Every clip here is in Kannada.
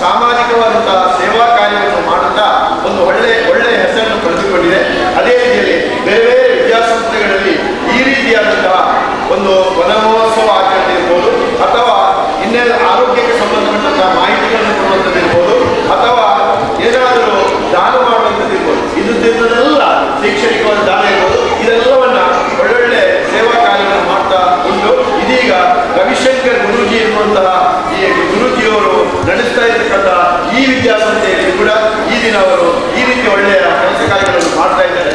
ಸಾಮಾಜಿಕವಾದಂತಹ ಸೇವಾ ಕಾರ್ಯವನ್ನು ಮಾಡುತ್ತಾ ಒಂದು ಒಳ್ಳೆಯ ಹೆಸರನ್ನು ಪಡೆದುಕೊಂಡಿದೆ. ಅದೇ ರೀತಿಯಲ್ಲಿ ಬೇರೆ ಬೇರೆ ವಿದ್ಯಾಸಂಸ್ಥೆಗಳಲ್ಲಿ ಈ ರೀತಿಯಾದಂತಹ ಒಂದು ವನಮಹೋತ್ಸವ ಆಚರಣೆ ಇರ್ಬೋದು, ಅಥವಾ ಇನ್ನೇ ಆರೋಗ್ಯಕ್ಕೆ ಸಂಬಂಧಪಟ್ಟಂತಹ ಮಾಹಿತಿಗಳನ್ನು ಕೊಡುವಂಥದ್ದಿರ್ಬೋದು, ಅಥವಾ ಏನಾದರೂ ದಾನ ಮಾಡುವಂಥದ್ದಿರ್ಬೋದು. ಇದನ್ನೆಲ್ಲ ಶೈಕ್ಷಣಿಕವಾದ ದಾನ ಇರ್ಬೋದು, ಇದೆಲ್ಲವನ್ನ ಒಳ್ಳೊಳ್ಳೆ ಸೇವಾ ಕಾರ್ಯವನ್ನು ಮಾಡ್ತಾ ಉಂಟು. ಇದೀಗ ರವಿಶಂಕರ್ ಗುರೂಜಿ ಎನ್ನುವಂತಹ ಈ ಗುರೂಜಿಯವರು ನಡೆಸ್ತಾ ಇರತಕ್ಕಂಥ ಈ ವಿದ್ಯಾಸಂಸ್ಥೆಯಲ್ಲಿ ಕೂಡ ಈ ದಿನ ಅವರು ಈ ರೀತಿ ಒಳ್ಳೆಯ ಕೆಲಸ ಕಾರ್ಯಗಳನ್ನು ಮಾಡ್ತಾ ಇದ್ದಾರೆ.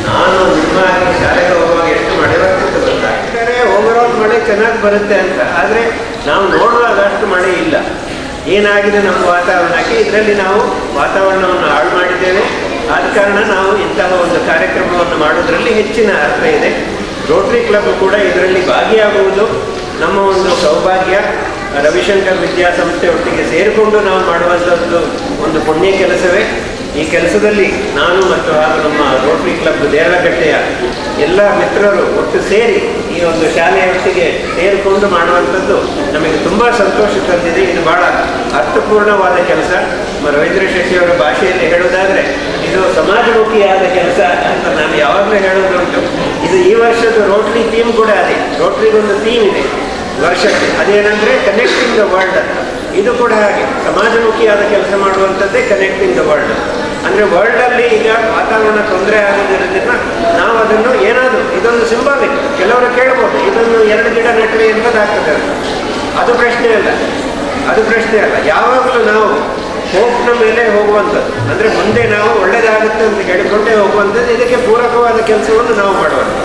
ನಾನು ನಿಮ್ಮ ಶಾಲೆಗೆ ಹೋಗುವಾಗ ಎಷ್ಟು ಮಳೆ ಬರ್ತಿತ್ತು ಗೊತ್ತಾಗ್ತಾರೆ. ಓವರಾಲ್ ಮಳೆ ಚೆನ್ನಾಗಿ ಬರುತ್ತೆ ಅಂತ, ಆದರೆ ನಾವು ನೋಡುವಾಗ ಅಷ್ಟು ಮಳೆ ಇಲ್ಲ. ಏನಾಗಿದೆ ನಮ್ಮ ವಾತಾವರಣಕ್ಕೆ, ಇದರಲ್ಲಿ ನಾವು ವಾತಾವರಣವನ್ನು ಹಾಳು ಮಾಡಿದ್ದೇವೆ. ಆದ ಕಾರಣ ನಾವು ಇಂತಹ ಒಂದು ಕಾರ್ಯಕ್ರಮವನ್ನು ಮಾಡೋದ್ರಲ್ಲಿ ಹೆಚ್ಚಿನ ಅರ್ಥ ಇದೆ. ರೋಟರಿ ಕ್ಲಬ್ ಕೂಡ ಇದರಲ್ಲಿ ಭಾಗಿಯಾಗುವುದು ನಮ್ಮ ಒಂದು ಸೌಭಾಗ್ಯ. ರವಿಶಂಕರ್ ವಿದ್ಯಾಸಂಸ್ಥೆ ಒಟ್ಟಿಗೆ ಸೇರಿಕೊಂಡು ನಾವು ಮಾಡುವಂಥದ್ದು ಒಂದು ಪುಣ್ಯ ಕೆಲಸವೇ. ಈ ಕೆಲಸದಲ್ಲಿ ನಾನು ಮತ್ತು ಹಾಗೂ ನಮ್ಮ ರೋಟರಿ ಕ್ಲಬ್ ದೇರಳಕಟ್ಟೆಯ ಎಲ್ಲ ಮಿತ್ರರು ಒಟ್ಟು ಸೇರಿ ಈ ಒಂದು ಶಾಲೆಯೊಟ್ಟಿಗೆ ಸೇರಿಕೊಂಡು ಮಾಡುವಂಥದ್ದು ನಮಗೆ ತುಂಬ ಸಂತೋಷ ತಂದಿದೆ. ಇದು ಬಹಳ ಅರ್ಥಪೂರ್ಣವಾದ ಕೆಲಸ. ರವೀಂದ್ರ ಶಶಿಯವರ ಭಾಷೆಯಲ್ಲಿ ಹೇಳೋದಾದರೆ ಇದು ಸಮಾಜಮುಖಿಯಾದ ಕೆಲಸ ಅಂತ ನಾನು ಯಾವಾಗಲೂ ಹೇಳೋದುಂಟು. ಇದು ಈ ವರ್ಷದ ರೋಟರಿ ಥೀಮ್ ಕೂಡ ಅದೇ. ರೋಟರಿಗೊಂದು ಥೀಮ್ ಇದೆ ವರ್ಷಕ್ಕೆ, ಅದೇನೆಂದರೆ ಕನೆಕ್ಟಿಂಗ್ ದ ವರ್ಲ್ಡ್ ಅಂತ. ಇದು ಕೂಡ ಹಾಗೆ ಸಮಾಜಮುಖಿಯಾದ ಕೆಲಸ ಮಾಡುವಂಥದ್ದೇ ಕನೆಕ್ಟಿಂಗ್ ದ ವರ್ಲ್ಡ್. ಅಂದರೆ ವರ್ಲ್ಡಲ್ಲಿ ಈಗ ವಾತಾವರಣ ತೊಂದರೆ ಆಗೋದಿರೋದ್ರಿಂದ ನಾವು ಅದನ್ನು ಏನಾದರೂ ಇದೊಂದು ಸಿಂಬಾಲಿಕ್. ಕೆಲವರು ಕೇಳ್ಬೋದು ಇದನ್ನು 2 ಗಿಡ ನೆಟ್ಟರೆ ಎಂಬುದಾಗ್ತದೆ ಅಂತ. ಅದು ಪ್ರಶ್ನೆ ಅಲ್ಲ. ಯಾವಾಗಲೂ ನಾವು ಹೋಪ್ನ ಮೇಲೆ ಹೋಗುವಂಥದ್ದು, ಅಂದರೆ ಮುಂದೆ ನಾವು ಒಳ್ಳೆಯದಾಗುತ್ತೆ ಅಂತ ಹೇಳಿಕೊಂಡೇ ಹೋಗುವಂಥದ್ದು. ಇದಕ್ಕೆ ಪೂರಕವಾದ ಕೆಲಸವನ್ನು ನಾವು ಮಾಡುವಂಥ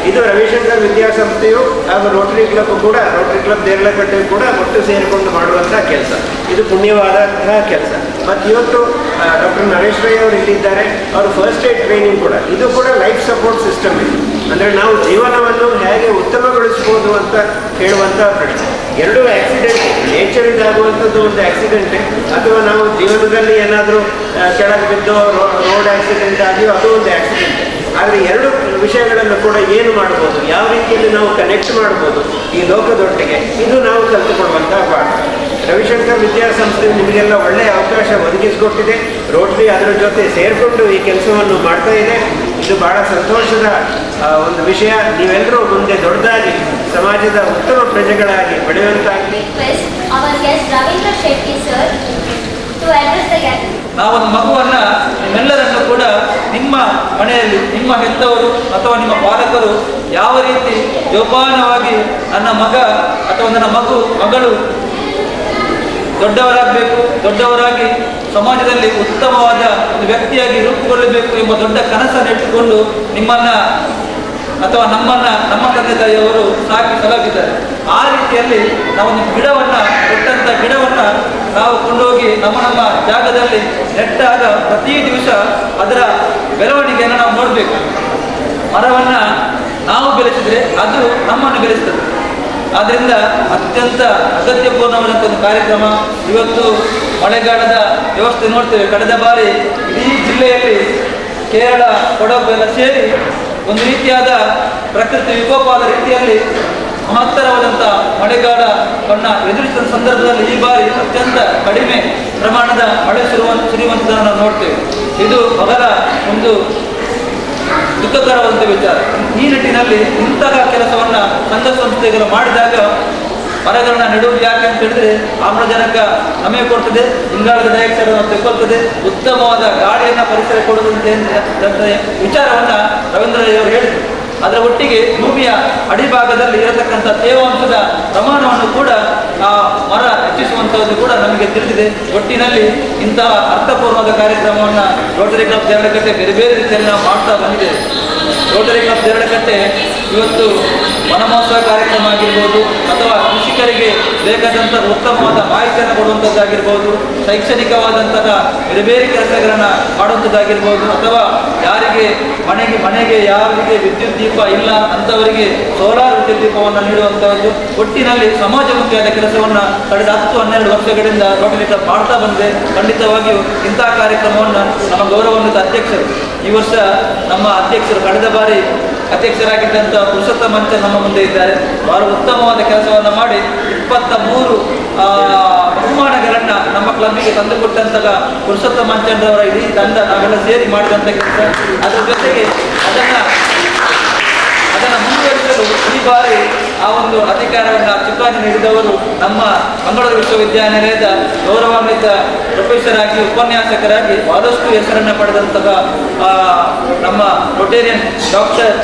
ಇದು ರವಿಶಂಕರ್ ವಿದ್ಯಾಸಂಸ್ಥೆಯು ಹಾಗೂ ರೋಟರಿ ಕ್ಲಬ್ ಕೂಡ, ರೋಟರಿ ಕ್ಲಬ್ ದೇರಳಕಟ್ಟೆಯು ಕೂಡ ಒಟ್ಟು ಸೇರಿಕೊಂಡು ಮಾಡುವಂಥ ಕೆಲಸ. ಇದು ಪುಣ್ಯವಾದಂತಹ ಕೆಲಸ. ಮತ್ತು ಇವತ್ತು ಡಾಕ್ಟರ್ ನರೇಶ್ ರೈ ಅವರು ಇಲ್ಲಿದ್ದಾರೆ. ಅವರು ಫಸ್ಟ್ ಏಡ್ ಟ್ರೈನಿಂಗ್ ಕೂಡ, ಇದು ಕೂಡ ಲೈಫ್ ಸಪೋರ್ಟ್ ಸಿಸ್ಟಮ್ ಇದೆ. ಅಂದರೆ ನಾವು ಜೀವನವನ್ನು ಹೇಗೆ ಉತ್ತಮಗೊಳಿಸ್ಬೋದು ಅಂತ ಹೇಳುವಂಥ ಪ್ರಶ್ನೆ. ಎರಡೂ ಆಕ್ಸಿಡೆಂಟ್, ನೇಚರಿಗಾಗುವಂಥದ್ದು ಒಂದು ಆಕ್ಸಿಡೆಂಟೇ, ಅಥವಾ ನಾವು ಜೀವನದಲ್ಲಿ ಏನಾದರೂ ಕೆಳಗೆ ಬಿದ್ದೋ ರೋಡ್ ಆಕ್ಸಿಡೆಂಟ್ ಆಗಿಯೋ ಅದು ಒಂದು ಆಕ್ಸಿಡೆಂಟೇ. ಆದರೆ ಎರಡು ವಿಷಯಗಳನ್ನು ಕೂಡ ಏನು ಮಾಡ್ಬೋದು, ಯಾವ ರೀತಿಯಲ್ಲಿ ನಾವು ಕನೆಕ್ಟ್ ಮಾಡ್ಬೋದು ಈ ಲೋಕದೊಟ್ಟಿಗೆ, ಇದು ನಾವು ಕಲಿತುಕೊಳ್ಳುವಂತಹ ಪಾಠ. ರವಿಶಂಕರ್ ವಿದ್ಯಾಸಂಸ್ಥೆ ನಿಮಗೆಲ್ಲ ಒಳ್ಳೆಯ ಅವಕಾಶ ಒದಗಿಸಿಕೊಟ್ಟಿದೆ. ರೋಟರಿ ಅದರ ಜೊತೆ ಸೇರಿಕೊಂಡು ಈ ಕೆಲಸವನ್ನು ಮಾಡ್ತಾ ಇದೆ. ಇದು ಬಹಳ ಸಂತೋಷದ ಒಂದು ವಿಷಯ. ನೀವೆಲ್ಲರೂ ಮುಂದೆ ದೊಡ್ಡದಾಗಿ ಸಮಾಜದ ಉತ್ತಮ ಪ್ರಜೆಗಳಾಗಿ ಬೆಳೆಯುವಂತಾಗಲಿ. ನಾವೊಂದು ಮಗುವನ್ನ ನಿಮ್ಮೆಲ್ಲರನ್ನು ಕೂಡ ನಿಮ್ಮ ಮನೆಯಲ್ಲಿ ನಿಮ್ಮ ಹೆತ್ತವರು ಅಥವಾ ನಿಮ್ಮ ಪಾಲಕರು ಯಾವ ರೀತಿ ಜೋಪಾನವಾಗಿ ನನ್ನ ಮಗ ಅಥವಾ ನನ್ನ ಮಗಳು ದೊಡ್ಡವರಾಗಿ ಸಮಾಜದಲ್ಲಿ ಉತ್ತಮವಾದ ಒಂದು ವ್ಯಕ್ತಿಯಾಗಿ ರೂಪುಗೊಳ್ಳಬೇಕು ಎಂಬ ದೊಡ್ಡ ಕನಸನ್ನು ಇಟ್ಟುಕೊಂಡು ನಿಮ್ಮನ್ನ ಅಥವಾ ನಮ್ಮ ತಂದೆ ತಾಯಿಯವರು ಸಾಕಿ ಸಲಹಿದ್ದಾರೆ. ಆ ರೀತಿಯಲ್ಲಿ ನಾವೊಂದು ಕೊಟ್ಟಂಥ ಗಿಡವನ್ನು ನಾವು ಕೊಂಡೋಗಿ ನಮ್ಮ ಜಾಗದಲ್ಲಿ ನೆಟ್ಟಾಗ ಪ್ರತಿ ದಿವಸ ಅದರ ಬೆಳವಣಿಗೆಯನ್ನು ನಾವು ನೋಡಬೇಕು. ಮರವನ್ನು ನಾವು ಬೆಳೆಸಿದರೆ ಅದು ನಮ್ಮನ್ನು ಬೆಳೆಸ್ತದೆ. ಆದ್ದರಿಂದ ಅತ್ಯಂತ ಅಗತ್ಯಪೂರ್ಣವಾದಂಥ ಒಂದು ಕಾರ್ಯಕ್ರಮ. ಇವತ್ತು ಮಳೆಗಾಲದ ವ್ಯವಸ್ಥೆ ನೋಡ್ತೇವೆ. ಕಳೆದ ಬಾರಿ ಇಡೀ ಜಿಲ್ಲೆಯಲ್ಲಿ ಕೇರಳ, ಕೊಡಗು ಎಲ್ಲ ಸೇರಿ ಒಂದು ರೀತಿಯಾದ ಪ್ರಕೃತಿ ವಿಕೋಪವಾದ ರೀತಿಯಲ್ಲಿ ಮಹತ್ತರವಾದಂಥ ಮಳೆಗಾಲವನ್ನು ಎದುರಿಸಿದ ಸಂದರ್ಭದಲ್ಲಿ ಈ ಬಾರಿ ಅತ್ಯಂತ ಕಡಿಮೆ ಪ್ರಮಾಣದ ಮಳೆ ಸುರಿಯುವಂಥದ್ದನ್ನು ನಾವು ನೋಡ್ತೇವೆ. ಇದು ಬಹಳ ಒಂದು ದುಃಖಕರವಾದಂಥ ವಿಚಾರ. ಈ ನಿಟ್ಟಿನಲ್ಲಿ ಇಂತಹ ಕೆಲಸವನ್ನು ಸಂಘ ಸಂಸ್ಥೆಗಳು ಮಾಡಿದಾಗ ಮರಗಳನ್ನ ನೆಡುವುದು ಯಾಕೆ ಅಂತ ಹೇಳಿದ್ರೆ ಆಮ್ಲಜನಕ ನಮಗೆ ಕೊಡ್ತದೆ, ಇಂಗಾಲದ ಡೈಆಕ್ಸೈಡ್ ಅನ್ನು ತೆಗೆದುಕೊಳ್ತದೆ, ಉತ್ತಮವಾದ ಗಾಳಿಯನ್ನು ಪರಿಸರ ಕೊಡುವಂತೆ ವಿಚಾರವನ್ನು ರವೀಂದ್ರ ಅವರು ಹೇಳಿದರು. ಅದರ ಒಟ್ಟಿಗೆ ಭೂಮಿಯ ಅಡಿಭಾಗದಲ್ಲಿ ಇರತಕ್ಕಂಥ ತೇವಾಂಶದ ಪ್ರಮಾಣವನ್ನು ಕೂಡ ಆ ಮರ ಹೆಚ್ಚಿಸುವಂಥದ್ದು ಕೂಡ ನಮಗೆ ತಿಳಿದಿದೆ. ಒಟ್ಟಿನಲ್ಲಿ ಇಂತಹ ಅರ್ಥಪೂರ್ಣವಾದ ಕಾರ್ಯಕ್ರಮವನ್ನು ರೋಟರಿ ಕ್ಲಬ್ ದೇರಳಕಟ್ಟೆ ಬೇರೆ ಬೇರೆ ರೀತಿಯಲ್ಲಿ ನಾವು ಮಾಡ್ತಾ ಬಂದಿದ್ದೇವೆ. ರೋಟರಿ ಕ್ಲಬ್ ದೇರಳಕಟ್ಟೆ ಇವತ್ತು ವನಮಹೋತ್ಸವ ಕಾರ್ಯಕ್ರಮ ಆಗಿರ್ಬೋದು, ಅಥವಾ ಕೃಷಿಕರಿಗೆ ಬೇಕಾದಂಥ ಉತ್ತಮವಾದ ಮಾಹಿತಿಯನ್ನು ಕೊಡುವಂಥದ್ದಾಗಿರ್ಬೋದು, ಶೈಕ್ಷಣಿಕವಾದಂತಹ ಬೇರೆ ಬೇರೆ ಕೆಲಸಗಳನ್ನು ಮಾಡುವಂಥದ್ದಾಗಿರ್ಬೋದು, ಅಥವಾ ಯಾರಿಗೆ ಮನೆಗೆ ಯಾರಿಗೆ ವಿದ್ಯುತ್ ದೀಪ ಇಲ್ಲ ಅಂಥವರಿಗೆ ಸೋಲಾರ್ ವಿದ್ಯುತ್ ದೀಪವನ್ನು ನೀಡುವಂಥದ್ದು. ಒಟ್ಟಿನಲ್ಲಿ ಸಮಾಜಮುಖಿಯಾದ ಕೆಲಸವನ್ನು ಕಳೆದ 10-12 ವರ್ಷಗಳಿಂದ ರೋಟರಿ ಕ್ಲಬ್ ಮಾಡ್ತಾ ಬಂದಿದೆ. ಖಂಡಿತವಾಗಿಯೂ ಇಂತಹ ಕಾರ್ಯಕ್ರಮವನ್ನು ನಮ್ಮ ಗೌರವಾನ್ವಿತ ಅಧ್ಯಕ್ಷರು, ಈ ವರ್ಷ ನಮ್ಮ ಅಧ್ಯಕ್ಷರು ಕಳೆದ ಬಾರಿ ಅಧ್ಯಕ್ಷರಾಗಿದ್ದಂಥ ಪುರುಷೋತ್ತಮ ಮಂಚ ನಮ್ಮ ಮುಂದೆ ಇದ್ದಾರೆ. ಬಹಳ ಉತ್ತಮವಾದ ಕೆಲಸವನ್ನು ಮಾಡಿ 23 ಬಹುಮಾನಗಳನ್ನು ನಮ್ಮ ಕ್ಲಬ್ಬಿಗೆ ತಂದುಕೊಟ್ಟಂತಹ ಪುರುಷೋತ್ತಮ ಮಂಚಂದ್ರವರ ಇಡೀ ತಂಡ ನಾವೆಲ್ಲ ಸೇರಿ ಮಾಡಿದಂಥ ಕೆಲಸ. ಅದರ ಜೊತೆಗೆ ಅದನ್ನು ಮುಂದುವರಿಸಲು ಈ ಬಾರಿ ಆ ಒಂದು ಅಧಿಕಾರವನ್ನು ಚುಕ್ಕಾಣಿ ನೀಡಿದವರು ನಮ್ಮ ಮಂಗಳೂರು ವಿಶ್ವವಿದ್ಯಾನಿಲಯದ ಗೌರವಾನ್ವಿತ ಪ್ರೊಫೆಸರ್ ಆಗಿ ಉಪನ್ಯಾಸಕರಾಗಿ ಬಹಳಷ್ಟು ಹೆಸರನ್ನು ಪಡೆದಂತಹ ನಮ್ಮ ರೊಟೇರಿಯನ್ ಡಾಕ್ಟರ್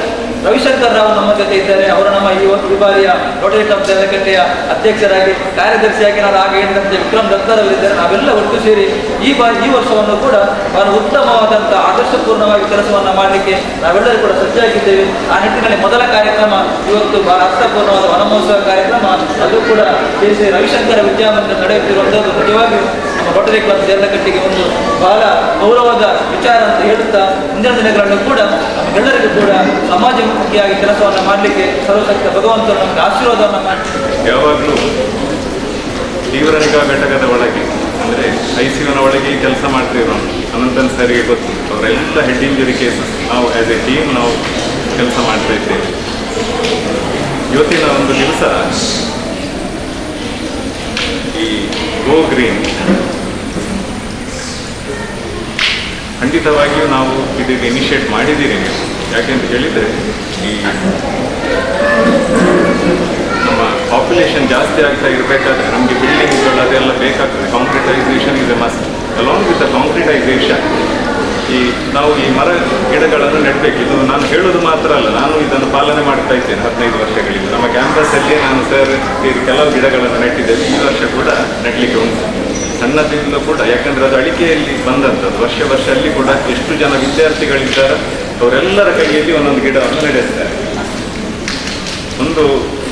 ರವಿಶಂಕರ್ ರಾವ್ ನಮ್ಮ ಜೊತೆ ಇದ್ದಾರೆ. ಅವರು ನಮ್ಮ ಈ ಬಾರಿಯ ರೋಟರಿ ಕ್ಲಬ್ ರಳಕಟೆಯ ಅಧ್ಯಕ್ಷರಾಗಿ, ಕಾರ್ಯದರ್ಶಿಯಾಗಿ ನಾನು ಆಗ ಹೇಳಿದಂತೆ ವಿಕ್ರಮ್ ದತ್ತರವರಿದ್ದಾರೆ. ನಾವೆಲ್ಲ ಒಟ್ಟು ಸೇರಿ ಈ ವರ್ಷವನ್ನು ಕೂಡ ಬಹಳ ಉತ್ತಮವಾದಂಥ ಆದರ್ಶಪೂರ್ಣವಾಗಿ ಕೆಲಸವನ್ನು ಮಾಡಲಿಕ್ಕೆ ನಾವೆಲ್ಲರೂ ಕೂಡ ಸಜ್ಜಾಗಿದ್ದೇವೆ. ಆ ನಿಟ್ಟಿನಲ್ಲಿ ಮೊದಲ ಕಾರ್ಯಕ್ರಮ ಇವತ್ತು ಬಹಳ ಅರ್ಥಪೂರ್ಣವಾದ ವನಮಹೋತ್ಸವ ಕಾರ್ಯಕ್ರಮ, ಅದು ಕೂಡ ಶ್ರೀ ರವಿಶಂಕರ ವಿದ್ಯಾಮಂದಿರ ನಡೆಯುತ್ತಿರುವಂಥದ್ದು ನಿಜವಾಗಿಯೂ ನಮ್ಮ ರೋಟರಿ ಕ್ಲಬ್ ರಳಕಟೆಗೆ ಒಂದು ಬಹಳ ಗೌರವದ ವಿಚಾರ ಅಂತ ಹೇಳುತ್ತಾ, ಮುಂದಿನ ದಿನಗಳನ್ನು ಕೂಡ ನಮಗೆಲ್ಲರಿಗೂ ಕೂಡ ಸಮಾಜಮುಖಿಯಾಗಿ ಕೆಲಸವನ್ನು ಮಾಡಲಿಕ್ಕೆ ಸರ್ವಶಕ್ತ ಭಗವಂತರು ನಮಗೆ ಆಶೀರ್ವಾದವನ್ನು ಮಾಡಿ. ಯಾವಾಗಲೂ ತೀವ್ರ ನಿಗಾ ಘಟಕದ ಒಳಗೆ ಅಂದರೆ ICUನ ಒಳಗೆ ಕೆಲಸ ಮಾಡ್ತಿರೋ ಅನಂತನ್ ಸರಿಗೆ ಗೊತ್ತು. ಅವರೆಲ್ಲ ಹೆಡ್ ಇಂಜುರಿ ಕೇಸಸ್ ನಾವು ಆ್ಯಸ್ ಎ ಟೀಮ್ ನಾವು ಕೆಲಸ ಮಾಡ್ತಾ ಇದ್ದೇವೆ. ಇವತ್ತಿನ ಒಂದು ದಿವಸ ಈ ಗೋ ಗ್ರೀನ್ ಖಂಡಿತವಾಗಿಯೂ ನಾವು ಇದಕ್ಕೆ ಇನಿಷಿಯೇಟ್ ಮಾಡಿದ್ದೀರಿ ನೀವು. ಯಾಕೆಂತ ಹೇಳಿದರೆ ಈ ನಮ್ಮ ಪಾಪ್ಯುಲೇಷನ್ ಜಾಸ್ತಿ ಆಗ್ತಾ ಇರಬೇಕಾದ್ರೆ ನಮಗೆ ಬಿಲ್ಡಿಂಗ್ಗಳು ಅದೆಲ್ಲ ಬೇಕಾಗ್ತದೆ. Concretisation is a must. Along with the concretisation ನಾವು ಈ ಮರ ಗಿಡಗಳನ್ನು ನೆಡಬೇಕು. ಇದು ನಾನು ಹೇಳೋದು ಮಾತ್ರ ಅಲ್ಲ, ನಾನು ಇದನ್ನು ಪಾಲನೆ ಮಾಡ್ತಾ ಇದ್ದೇನೆ 15 ವರ್ಷಗಳಿಂದ. ನಮ್ಮ ಕ್ಯಾಂಪಸ್ಸಲ್ಲಿ ನಾನು ಸರ್ ಕೆಲವು ಗಿಡಗಳನ್ನು ನೆಟ್ಟಿದ್ದೇವೆ. ಈ ವರ್ಷ ಕೂಡ ನೆಡಲಿಕ್ಕೆ ಉಂಟು ಸಣ್ಣದಿಂದ ಕೂಡ. ಯಾಕಂದರೆ ಅದು ಅಡಿಕೆಯಲ್ಲಿ ಬಂದಂಥದ್ದು. ವರ್ಷ ಅಲ್ಲಿ ಕೂಡ ಎಷ್ಟು ಜನ ವಿದ್ಯಾರ್ಥಿಗಳಿದ್ದಾರೆ ಅವರೆಲ್ಲರ ಕೈಯಲ್ಲಿ ಒಂದೊಂದು ಗಿಡವನ್ನು ನಡೆಸ್ತಾರೆ.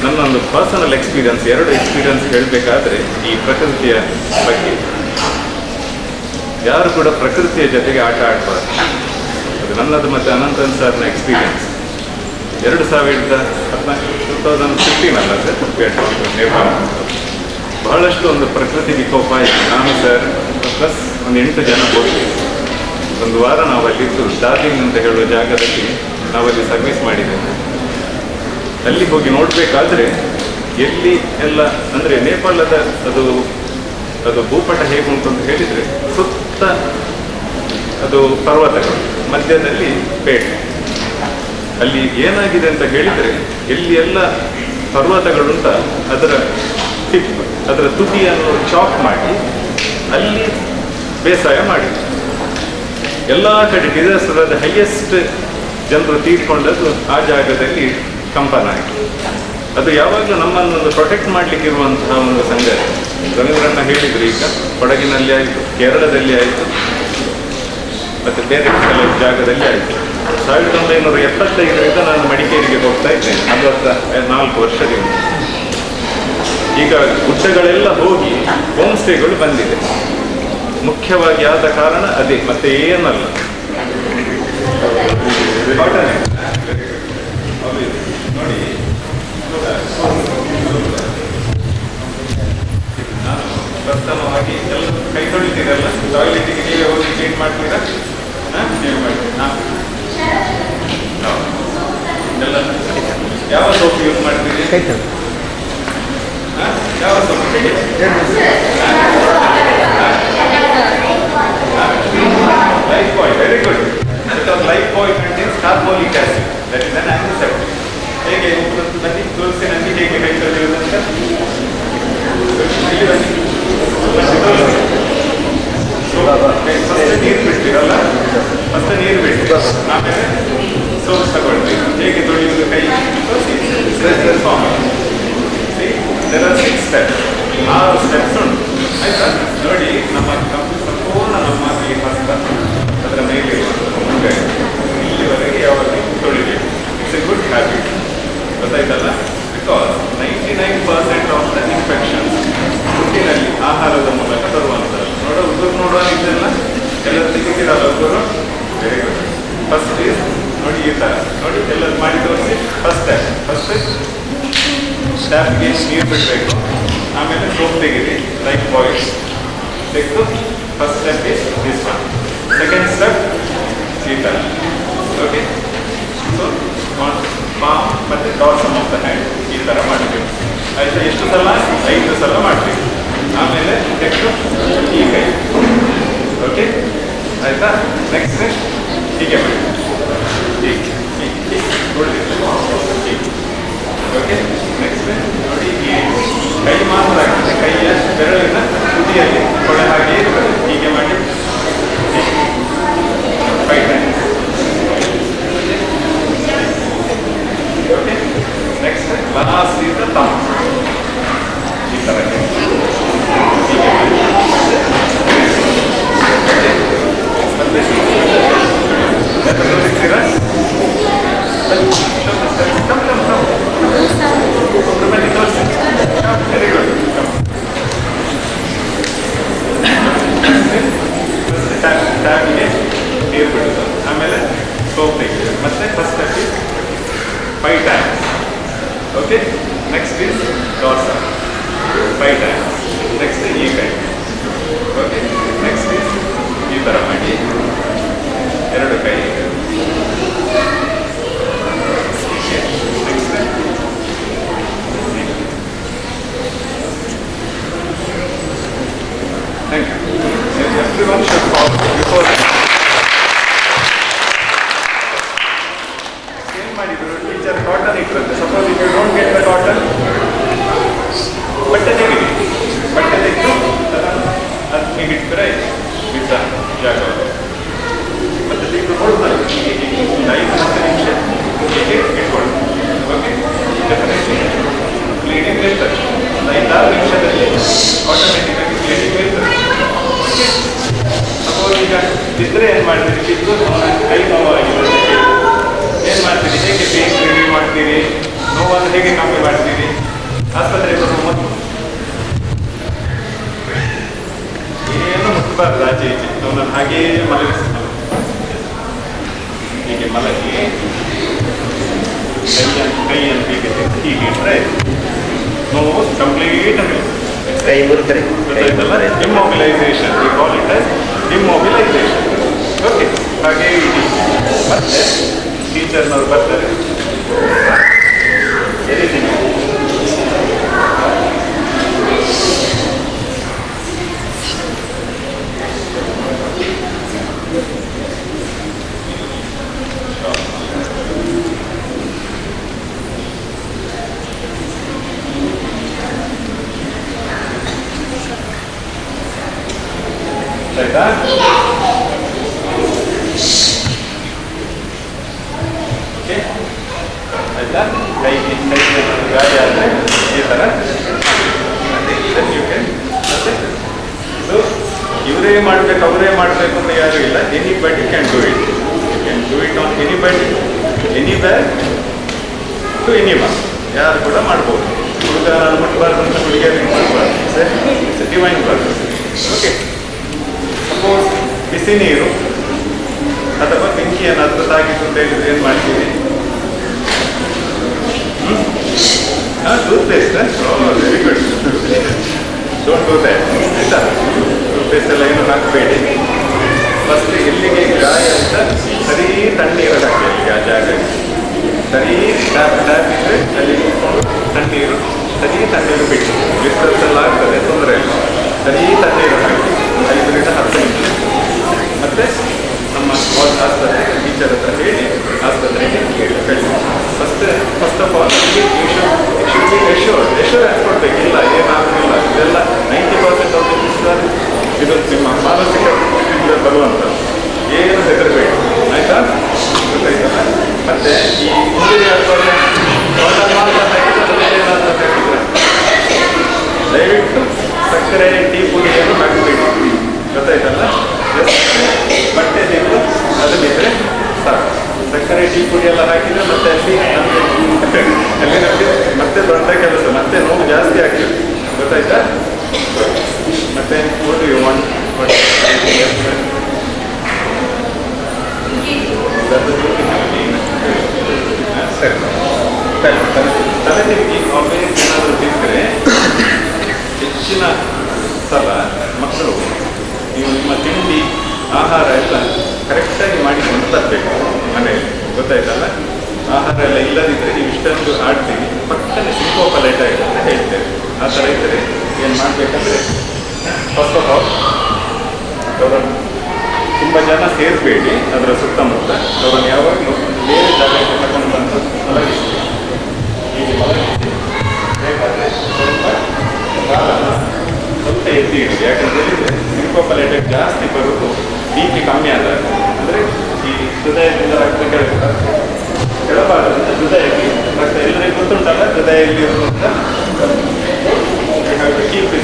ನನ್ನೊಂದು ಪರ್ಸನಲ್ ಎಕ್ಸ್ಪೀರಿಯನ್ಸ್, 2 ಎಕ್ಸ್ಪೀರಿಯನ್ಸ್ ಹೇಳಬೇಕಾದ್ರೆ ಈ ಪ್ರಕೃತಿಯ ಬಗ್ಗೆ. ಯಾರು ಕೂಡ ಪ್ರಕೃತಿಯ ಜೊತೆಗೆ ಆಟ ಆಡಬಾರ್ದು. ಅದು ನನ್ನದು ಮತ್ತು ಅನಂತನ್ ಸರ್ನ ಎಕ್ಸ್ಪೀರಿಯನ್ಸ್. 2015 ಅಲ್ಲ ಸರ್, ನೇಪಾಳ ಬಹಳಷ್ಟು ಒಂದು ಪ್ರಕೃತಿ ವಿಕೋಪ ಆಯಿತು. ನಾನು ಸರ್ ಪ್ಲಸ್ ಒಂದು 8 ಜನ ಹೋಗಿ ಒಂದು ವಾರ ನಾವಲ್ಲಿದ್ದು ಡಾರ್ಜಿಲಿಂಗ್ ಅಂತ ಹೇಳುವ ಜಾಗದಲ್ಲಿ ನಾವಲ್ಲಿ ಸರ್ವಿಸ್ ಮಾಡಿದ್ದೇವೆ. ಅಲ್ಲಿ ಹೋಗಿ ನೋಡಬೇಕಾದ್ರೆ ಎಲ್ಲಿ ಎಲ್ಲ ಅಂದರೆ ನೇಪಾಳದ ಅದು ಭೂಪಟ ಹೇಗುಂಟು ಅಂತ ಹೇಳಿದರೆ ಸುತ್ತ ಅದು ಪರ್ವತಗಳು, ಮಧ್ಯದಲ್ಲಿ ಪೇಟೆ. ಅಲ್ಲಿ ಏನಾಗಿದೆ ಅಂತ ಹೇಳಿದರೆ ಎಲ್ಲಿ ಎಲ್ಲ ಪರ್ವತಗಳುಂಟ ಅದರ ತುದಿಯನ್ನು ಚಾಪ್ ಮಾಡಿ ಅಲ್ಲಿ ಬೇಸಾಯ ಮಾಡಿ ಎಲ್ಲ ಕಡೆ ಡಿಸಾಸ್ಟರ್ ಹೈಯೆಸ್ಟ್ ಜನರು ತೀರ್ಕೊಂಡದ್ದು ಆ ಜಾಗದಲ್ಲಿ ಕಂಪನ ಆಯಿತು. ಅದು ಯಾವಾಗಲೂ ನಮ್ಮನ್ನೊಂದು ಪ್ರೊಟೆಕ್ಟ್ ಮಾಡಲಿಕ್ಕೆ ಇರುವಂತಹ ಒಂದು ಸಂಗತಿ. ರವೀಂದ್ರಣ್ಣ ಹೇಳಿದರು, ಈಗ ಕೊಡಗಿನಲ್ಲಿ ಆಯಿತು, ಕೇರಳದಲ್ಲಿ ಆಯಿತು, ಮತ್ತು ಬೇರೆ ಕೆಲವು ಜಾಗದಲ್ಲಿ ಆಯಿತು. 1975ರಿಂದ ನಾನು ಮಡಿಕೇರಿಗೆ ಹೋಗ್ತಾ ಇದ್ದೇನೆ, 44 ವರ್ಷದಿಂದ. ಈಗ ಗುಡ್ಡಗಳೆಲ್ಲ ಹೋಗಿ ಹೋಮ್ ಸ್ಟೇಗಳು ಬಂದಿದೆ. ಮುಖ್ಯವಾಗಿ ಆದ ಕಾರಣ ಅದೇ, ಮತ್ತೆ ಏನಲ್ಲ. ನೋಡಿ, ನಾನು ಪ್ರಥಮವಾಗಿ ಎಲ್ಲ ಕೈ ತೊಳಿತೀರಲ್ಲ, ಟಾಯ್ಲೆಟಿಗೆ ನೀವೇ ಹೋಗಿ ಕ್ಲೀನ್ ಮಾಡ್ತೀರಾ? ನೀವು ಮಾಡ್ತೀರಾ? ಎಲ್ಲ ಯಾವ ಸೋಪ್ ಯೂಸ್ ಮಾಡ್ತೀರಿ? ಯಾವ soap? Lifebuoy, very good. because lifebuoy contains carbolic acid, that is an antiseptic. ಹೇಗೆ ಬನ್ನಿ ತುಳಸಿನಲ್ಲಿ ಹೇಗೆ ಕೈ ತೊಳೆಯುವುದಂತ ಇಲ್ಲಿ ಬನ್ನಿ. ಫಸ್ಟ್ ನೀರು ಬಿಡ್ತೀರಲ್ಲ, ಫಸ್ಟ್ ನೀರು ಬಿಟ್ಟು ಆಮೇಲೆ ಸೋಪ್ ತಗೊಳ್ತೀವಿ. ಹೇಗೆ ತೊಳೆಯುವುದು ಕೈ? there are 6 steps. 6 steps ಉಂಟು, ಆಯ್ತಾ? ನೋಡಿ, ನಮ್ಮ ಸಂಪೂರ್ಣ ನಮ್ಮ ಈ ಹಸ್ತ ಅದರ ಮೇಲೆ ಮುಂದೆ ಇಲ್ಲಿವರೆಗೆ ಯಾವಾಗ ತೊಳಿಬೇಕು. ಇಟ್ಸ್ ಎ ಗುಡ್ ಹ್ಯಾಬಿಟ್, ಗೊತ್ತಾಯ್ತಲ್ಲ? ಬಿಕಾಸ್ 99% ಆಫ್ ದ ಇನ್ಫೆಕ್ಷನ್ಸ್ ಹುಟ್ಟಿನಲ್ಲಿ ಆಹಾರದ ಮೂಲಕ ಬರುವಂಥದ್ದು. ನೋಡುವ ಇದೆಲ್ಲ ಎಲ್ಲರೂ ತೆಗಿತೀರಲ್ಲ ಒಬ್ಬರು. Very good. ಫಸ್ಟ್ ಈಸ್ ನೋಡಿ ಈ ಥರ ನೋಡಿ, ಎಲ್ಲರೂ ಮಾಡಿ ತೋರಿಸಿ. ಫಸ್ಟ್ ಸ್ಟ್ಯಾಪ್ಗೆ ನೀರು ಬಿಡಬೇಕು, ಆಮೇಲೆ ಸೋಪ್ ತೆಗೀರಿ, ಲೈಕ್ ಬಾಯ್ಸ್ ತೆಗೆದು first step is this one. Second step ಈ ಥರ. ಓಕೆ, ಸೊ ಪಾಮ್ ಮತ್ತು ಡಾರ್ಸಮ್ ಆಫ್ ದ ಹ್ಯಾಂಡ್ ಈ ಥರ ಮಾಡ್ತೀವಿ. ಆಯಿತಾ? ಎಷ್ಟು ಸಲ? 5 ಸಲ ಮಾಡ್ತೀವಿ. ಆಮೇಲೆ ನೆಕ್ಸ್ಟು ಈ ಕೈ. ಓಕೆ ಆಯಿತಾ? ನೆಕ್ಸ್ಟ್ ಹೀಗೆ ಮಾಡಿ, ಹೀಗೆ ಹೀಗೆ ನೋಡಿ, ಹೀಗೆ. ಓಕೆ ನೆಕ್ಸ್ಟ್ ನೋಡಿ, ಈ ಕೈ ಮಾತ್ರ ಆಗ್ತದೆ, ಕೈಯ ಬೆರಳಿನ ತುದಿಯಲ್ಲಿ ಕೊಳೆ ಹಾಗೆ ಇರ್ತದೆ. ಹೀಗೆ ಮಾಡಿ 5 times. Okay next last is the thumb. ಈ ಥರ ಹೀಗೆ ಮಾಡಿ. ಮತ್ತೆ ತೋರಿಸ್ತೀರಾ? ಬನ್ನಿ ತೋರಿಸಿ. Very good. ಟ್ಯಾಬ್ಗೆ ನೀರು ಬಿಡೋದು, ಆಮೇಲೆ ಸೋಪ್ ತೆಗೆದು, ಮತ್ತೆ ಫಸ್ಟ್ ಹಾಕಿ 5 times. Okay next is dorsum 5 times. Next ಈ ಕೈ. ಓಕೆ ನೆಕ್ಸ್ಟ್ ಇಸ್ ಈ ಥರ ಮಾಡಿ 2 ಕೈ. Next thank you. Everyone should follow before. ಏನು ಮಾಡಿದ್ರು ಟೀಚರ್? ಕಾಟನ್ ಇಟ್ಟಿರುತ್ತೆ. Suppose if you don't get the cotton, ಬಟ್ಟೆ ತೆಗೀರಿ. ಬಟ್ಟೆ ತೆಗೆದು ಅದು ಹೀಗೆ ಇಟ್ಬಿಟ್ರೆ ಬಿದ್ದ ಜಾಗ. ಮತ್ತೆ ತೆಗೆದು ಕೊಡ್ತಾರೆ ಹೀಗೆ 5-10 ನಿಮಿಷ ಹೀಗೆ ಇಟ್ಕೊಳ್ಳಿ. ಓಕೆ ಡೆಫಿನೆಟ್ಲಿ ಕ್ಲೀನಿಂಗ್ ಇರ್ತದೆ. 5-6 ನಿಮಿಷದಲ್ಲಿ ಆಟೋಮೆಟಿಕ್ಕಾಗಿ ಕ್ಲೀನಿಂಗ್ ಇರ್ತದೆ. ಓಕೆ ಸಪೋಸ್ ಈಗ ಬಿದ್ದರೆ ಏನು ಮಾಡ್ತೀರಿ? ಬಿದ್ದು ಕೈ ನೋವಾಗಿರುತ್ತೆ, ಏನು ಮಾಡ್ತೀರಿ? ಹೇಗೆ ಪೇನ್ ರಿಲೀವ್ ಮಾಡ್ತೀರಿ? ನೋವನ್ನು ಹೇಗೆ ಕಮ್ಮಿ ಮಾಡ್ತೀರಿ? ಆಸ್ಪತ್ರೆಗೆ ಬರುವ ಮೊದಲು ಏನು ಮುಟ್ಟಬಾರ್ದು, ಆಚೆ ಈಚೆ ಅವನನ್ನು ಹಾಗೇ ಮಲಗಿಸಿ, ಹೀಗೆ ಮಲಗಿ ಕೈಯನ್ನು ಹೀಗೆ ಹೀಗೆ ಇಟ್ಟರೆ ನೋವು ಕಂಪ್ಲೀಟ್ ಆಗಿ ಕೈ ಮುರಿದ್ರೆ ಗೊತ್ತಾಯ್ತಲ್ಲ? Immobilisation, we call it as immobilisation. Okay ಹಾಗೆ ಇಡಿ. ಮತ್ತೆ ಟೀಚರ್ನವ್ರು ಬರ್ತಾರೆ. ಎಲ್ಲಿದ್ದೀನಿ? ಆಯ್ತಾ? ಓಕೆ ಆಯ್ತಾ? ಕೈಗೆ ಗಾಯ ಆದರೆ ಈ ಥರ ಮತ್ತೆ ಇದು ಇವರೇ ಮಾಡಬೇಕು ಅವರೇ ಮಾಡಬೇಕು ಅಂತ ಯಾರೂ ಇಲ್ಲ. Anybody can do it. You can do it on anybody, anywhere to anyone. ಯಾರು ಕೂಡ ಮಾಡ್ಬೋದು. ಹುಡುಗ ನಾನು ಮುಟ್ಟಬಾರ್ದು ಅಂತ ಹುಡುಗಿಯರಿಗೆ ಮಾಡಬಾರ್ದು. It's a divine purpose. Okay suppose ಬಿಸಿ ನೀರು ಅಥವಾ ಬೆಂಕಿ ಏನಾದರೂ ತಾಗಿತ್ತು ಅಂತ ಹೇಳಿದ್ರೆ ಏನು ಮಾಡ್ತೀವಿ? Toothpaste. Very good. Don't do that. ಆಯ್ತಾ? ಟೂತ್ ಪೇಸ್ಟ್ ಎಲ್ಲ ಏನು ಹಾಕಬೇಡಿ. ಫಸ್ಟ್ ಎಲ್ಲಿಗೆ ಗಾಯ ಅಂತ ಸರಿ ತಣ್ಣೀರು ಹಾಕಿ, ಅಲ್ಲಿಗೆ ಆ ಜಾಗ ಸರಿ ಟ್ಯಾಪ್ ಇದ್ದರೆ ಅಲ್ಲಿ ಕೂತ್ಕೊಂಡು ತಣ್ಣೀರು ಸರಿ ತಣ್ಣೀರು ಬಿಟ್ಟು ಡಿಸ್ಟರ್ಸ್ ಎಲ್ಲ ಆಗ್ತದೆ, ತೊಂದರೆ ಇಲ್ಲ. ಸರಿ ತಣ್ಣೀರು ಹಾಕಿ 5-10 ನಿಮಿಷ. ಮತ್ತು ನಮ್ಮ ಆಸ್ಪತ್ರೆ ಟೀಚರ್ ಹತ್ರ ಹೇಳಿ ಆಸ್ಪತ್ರೆಗೆ ಕಳಿಸಿ. ಫಸ್ಟ್ ಆಫ್ ಆಲ್ ಎಶ್ಯೂರೆನ್ಸ್ ಕೊಡ್ಬೇಕು. ಇಲ್ಲ ಏನಾಗೋದಿಲ್ಲ, ಇದೆಲ್ಲ 90% ಆಫ್ ಇದು ನಿಮ್ಮ ಮಾನಸಿಕ ಸ್ಥಿತಿಯಿಂದ ಬರುವಂಥದ್ದು. ಏನು ಹೆದರಬೇಡಿ. ಆಯಿತಾ? ಗೊತ್ತಾಯ್ತಲ್ಲ? ಮತ್ತು ಈ ಇಂಜುರಿ ಆಗುವಾಗ ದಯವಿಟ್ಟು ಸಕ್ಕರೆ ಟೀ ಪುಡಿಯನ್ನು ಹಾಕಬೇಡಿ. ಗೊತ್ತಾಯ್ತಲ್ಲ? ಬಟ್ಟೆ ತೆಗೆದು ಅದು ಬಿದ್ದರೆ ಸಾಕು. ಸಕ್ಕರೆ ಟೀ ಪುಡಿ ಎಲ್ಲ ಹಾಕಿದರೆ ಮತ್ತೆ ಅಲ್ಲಿ ನಮಗೆ ಮತ್ತೆ ದೊಡ್ಡ ಕೆಲಸ, ಮತ್ತೆ ನೋವು ಜಾಸ್ತಿ ಆಗ್ತದೆ. ಗೊತ್ತಾಯ್ತಾ? ಮತ್ತೆ what do you want? ಸರಿ ತಲೆತಿರುಗಿ ಆಲ್ವೇಸ್ ಏನಾದರೂ ತಿಂದರೆ ಹೆಚ್ಚಿನ ಸಲ ಮಕ್ಕಳು ನೀವು ನಿಮ್ಮ ತಿಂಡಿ ಆಹಾರ ಎಲ್ಲ ಕರೆಕ್ಟಾಗಿ ಮಾಡಿಕೊಂಡು ತರಬೇಕು ಮನೆಯಲ್ಲಿ. ಗೊತ್ತಾಯ್ತಲ್ಲ? ಆಹಾರ ಎಲ್ಲ ಇಲ್ಲದಿದ್ದರೆ ನೀವು ಇಷ್ಟೊಂದು ಆಡ್ತೀವಿ ಪಕ್ಕನೆ ಸಿಂಕೋಪಲೈಟ್ ಆಗಿದೆ ಅಂತ ಹೇಳ್ತೇವೆ. ಆ ಥರ ಇದ್ದರೆ ಏನು ಮಾಡಬೇಕಂದ್ರೆ ಫಸ್ಟ್ ಆಫ್ ಆಲ್ ಅವರನ್ನು ತುಂಬ ಜನ ಸೇರಬೇಡಿ, ಅದರ ಸುತ್ತಮುತ್ತ ಅವರನ್ನು ಯಾವಾಗಲೂ ಬೇರೆ ಜಾಗಕ್ಕೆ ತಗೊಂಡು ಬಂದು ಮಲಗಿಸಿ. ಹೀಗೆ ಮಲಗಿಸಿ ಬೇಕಾದರೆ ಸ್ವಲ್ಪ ಎತ್ತಿ ಇಡಿ. ಯಾಕಂತ ಹೇಳಿದರೆ ಸಿಂಕೋಪಲೈಟಿಗೆ ಜಾಸ್ತಿ ಬರೋದು ಬಿ ಪಿ ಕಮ್ಮಿ ಆದಾಗ, ಅಂದರೆ ಈ ಹೃದಯದಿಂದ ರಕ್ತ ಕೆಳಬಾರದಂತ ಹೃದಯಕ್ಕೆ ರಕ್ತ ಎಲ್ಲರಿಗೂ ಗೊತ್ತುಂಟಲ್ಲ, ಹೃದಯ ಎಲ್ಲಿರುವಂತ keep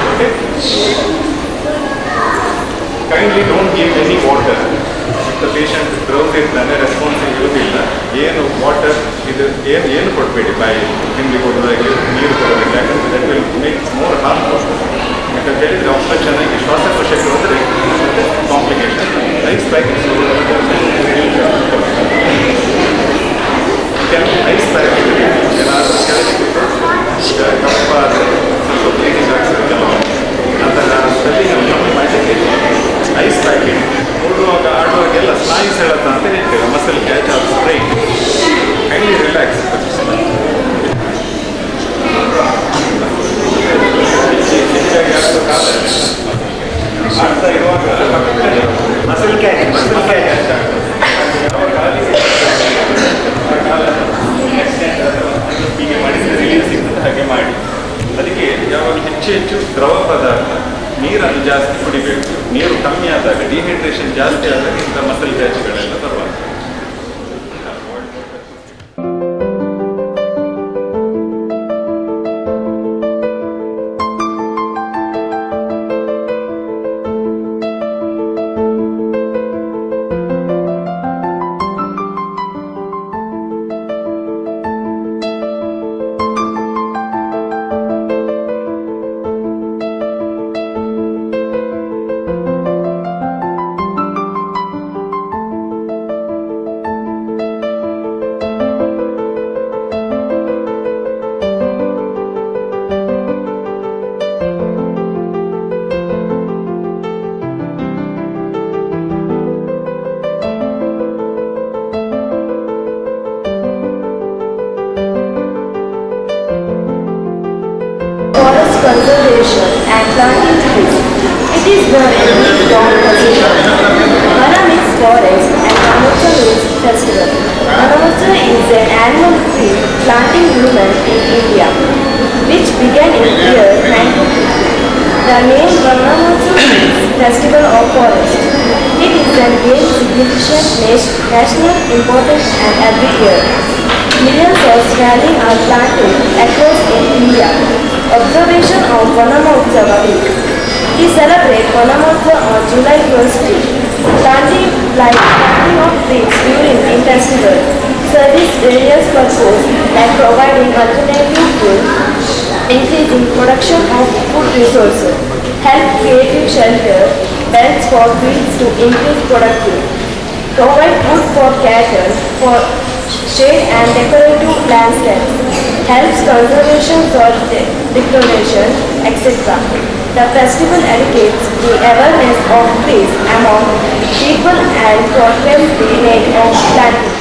okay. Kindly don't give any water. The patient ground ಇರ್ತಾನೆ, ರೆಸ್ಪಾನ್ಸ್ ಇರುವುದಿಲ್ಲ. ಏನು ವಾಟರ್ ಇದು ಏನು ಕೊಡಬೇಡಿ, ಬಾಯಿ ತಿಂಡಿ ಕೊಡೋದಾಗಲಿ ನೀರು ಕೊಡಬೇಕು. ಯಾಕಂದರೆ that will make more harmful. ಯಾಕಂತ ಹೇಳಿದರೆ ಆಪ್ಷನ್ ಆಗಿ ಶ್ವಾಸಕೋಶಕ್ಕೆ ಹೋದರೆ ಮತ್ತೆ complication. Ice packets ice packet ಏನಾದರೂ ಕೆಳಗೆ ಕಪ್ಪ ಆದರೆ ಸ್ವಲ್ಪ ಬ್ಲೀಡಿಂಗ್ ಆಗ್ತದೆ ಕೆಲವು. ಅಂತಹ ಸ್ಥಳೀಯ ಕಮ್ಮಿ ಮಾಡಲಿಕ್ಕೆ ಐಸ್ ಪ್ಯಾಕೆಟ್ ಓಡುವಾಗ ಆಡುವಾಗೆಲ್ಲ ಸ್ನಾಯು ಸೆಳೆತ ಅಂತ ಹೇಳ್ತೇವೆ, ಮಸಲ್ ಕ್ಯಾಚ್ ಆಫ್ ಸ್ಟ್ರೈಟ್. ಕೈಲಿ ರಿಲ್ಯಾಕ್ಸ್ ಹೆಚ್ಚಾಗಿ ಆಗಬೇಕಾದ್ರೆ ಆಡ್ತಾ ಇರುವಾಗ ಮಸಲ್ ಕ್ಯಾಚ್ ಆಗ್ತದೆ. ಯಾವ ಕಾಲಿಗೆ ಹೀಗೆ ಮಾಡಿದರೆ ರಿಲೀಫ್ ಸಿಗ್ತದೆ, ಹಾಗೆ ಮಾಡಿ. ಅದಕ್ಕೆ ಯಾವಾಗ ಹೆಚ್ಚು ದ್ರವ ಪದಾರ್ಥ ನೀರನ್ನು ಜಾಸ್ತಿ ಕುಡಿಬೇಕು. ನೀರು ಕಮ್ಮಿ ಆದಾಗ, ಡಿಹೈಡ್ರೇಷನ್ ಜಾಸ್ತಿ ಆದಾಗ ಇಂಥ ಮಸಲ್ ಕ್ಯಾಚ್ಗಳೆಲ್ಲ ಬರುವಾಗ conservation and planting trees. It is done in week-long procedure. Vana means forest and Vanamotsa means festival. Vanamotsa is an annual tree planting movement in India, which began in year 1950. The name Vanamotsa means Festival of Forest. It is a gain significant national importance and every year millions of rallies are planted across in India. Observation of Vanamotsa week. We celebrate Vanamotsa on July 1st. Planting of trees during the festival service various purposes like providing alternative food, increasing production of food resources, help creating shelter, beds for fields to increase productivity, provide food for cattle, for shade and decorative landscapes, helps conservation, soil degradation, etc. The festival educates the awareness of trees among people and proclaims the need of planting.